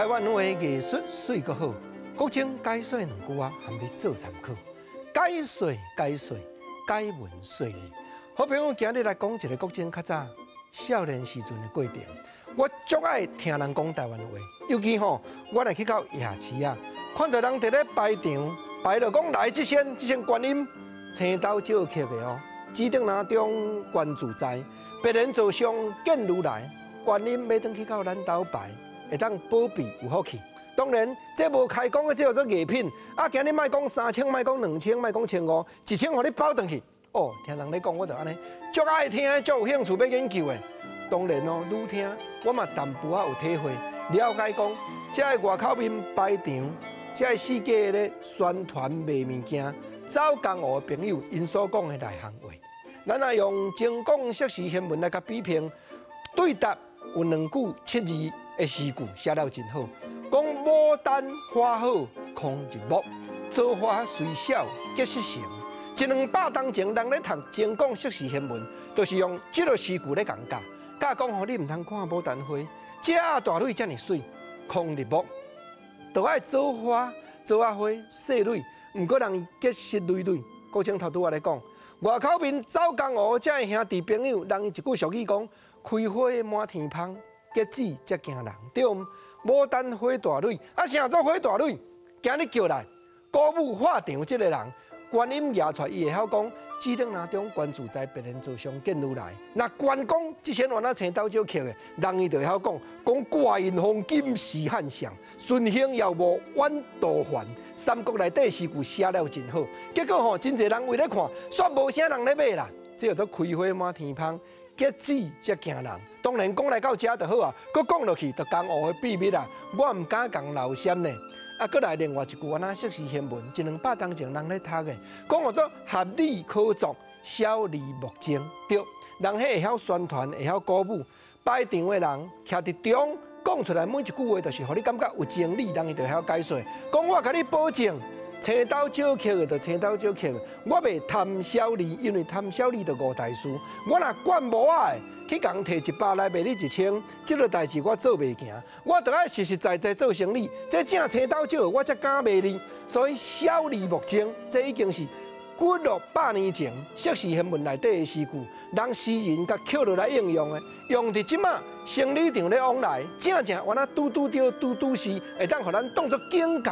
台湾话艺术水阁好，国情解说两句啊，含你做参考。解说，解文说理。好朋友，今日来讲一个国情较早少年时阵的过程。我足爱听人讲台湾话，尤其我来去到夜市啊，看到人伫咧排场，排落讲来这声观音，青刀少刻的哦，指定拿中观自在，别人做上见如来，观音要登去到咱兜排。 会当保庇有福气。当然，这无开讲的，这叫做艺品。啊，今日莫讲3000，莫讲2000，莫讲1500，1000，互你包回去。哦，听人咧讲，我就安尼，足爱听，足有兴趣要研究的。当然哦，愈听我嘛淡薄仔有体会，了解讲，这个外口面排场，这个世界咧宣传卖物件，走江湖的朋友因所讲的内行话，咱也用精讲硕士新闻来甲比拼，对答有2句7字。 的诗句写了真好，讲牡丹花好空日暮，造化虽小结实成。100-200当前人咧读精讲硕士新闻，都是用这个诗句咧讲教，教讲吼你唔通看牡丹花，这大蕊遮尔水，空日暮，都爱造花造花细蕊，唔过人结实累累。国情头拄仔咧讲，外口面走江湖，这兄弟朋友，人一句俗语讲，开花满天芳。 结子才惊人，对唔？牡丹花大蕊，啊，啥做花大蕊？今日叫来歌舞画场这个人，观音爷出伊会晓讲，指定拿中观自在，别人做上见如来。那观讲这些原来青刀少刻的，人伊就会晓讲怪印黄金是汉相，顺兴遥无弯道还。三国内底诗句写了真好，结果真侪人为咧看，煞无啥人咧买啦。这叫做开花满天芳。 结子才惊人，当然讲来到这就好啊。佮讲落去，就江湖的秘密啊，我唔敢讲老仙呢。啊，佮来另外一句安那硕士新闻，100-200当前人咧读的，讲叫做合理可作，小利莫争。对，人迄会晓宣传，会晓鼓舞，排场的人徛伫中，讲出来每一句话，就是互你感觉有情理，人伊就晓解说。讲我甲你保证。 青刀少刻的就青刀少刻的，我袂贪小利，因为贪小利就5大师。我若管无爱去共摕100来卖你1000，这个代志我做袂行。我着爱实实在在做生意，这正青刀少，我才敢卖你。所以小利莫争，这已经是几600年前硕士新闻内底的诗句，人诗人甲捡落来应用的，用伫即马生理场咧往来，正原来拄着是，会当互咱当作境界。